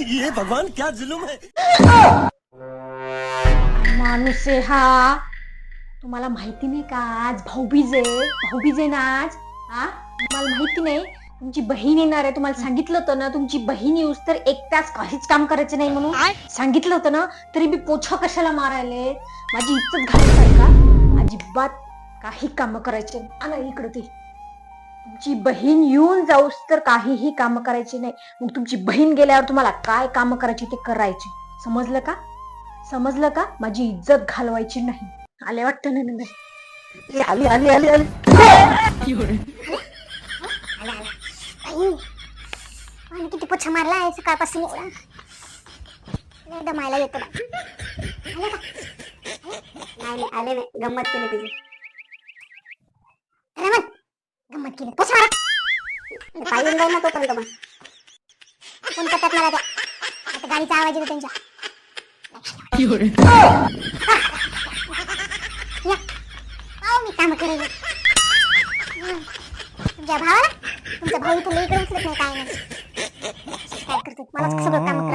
ये भगवान क्या जुलूम है. माणूस आहे हा. तुम्हाला माहिती नाही का आज भाऊबीज आहे ना आज. हा तुम्हाला माहिती नाही तुमची बहीण येणार आहे. तुम्हाला सांगितलं होतं ना तुमची बहीण येऊस तर एक तास काहीच काम करायचं नाही म्हणून सांगितलं होतं ना. तरी मी पोछा कशाला मारायले. माझी इज्जत घालायचं का. अजिबात काही काम करायचे आणा इकडे ते. तुमची बहीण येऊन जाऊस तर काहीही काम करायची नाही. मग तुमची बहीण गेल्यावर तुम्हाला काय काम करायची ते करायचे. समजलं का. समजलं का. माझी इज्जत घालवायची नाही. आले वाटतं ना नंतर. आली आली आली आली. आणि किती पोछा मारला आहे सकाळपासून एवढा. लय दमायला येतं. आले का. नाही आले नाही. गंमत केली तुझी. अरे मग गंमत केली. पोछा मारा. पाय येऊन जाईल ना तोपर्यंत मग. फोन करतात मला त्या. आता गाडीचा आवाज येतो त्यांच्या. मी काम करेल. तुमच्या भावाला तुमचा भाऊ इथं लई करून नाही काय नाही. काय करते मला सगळं काम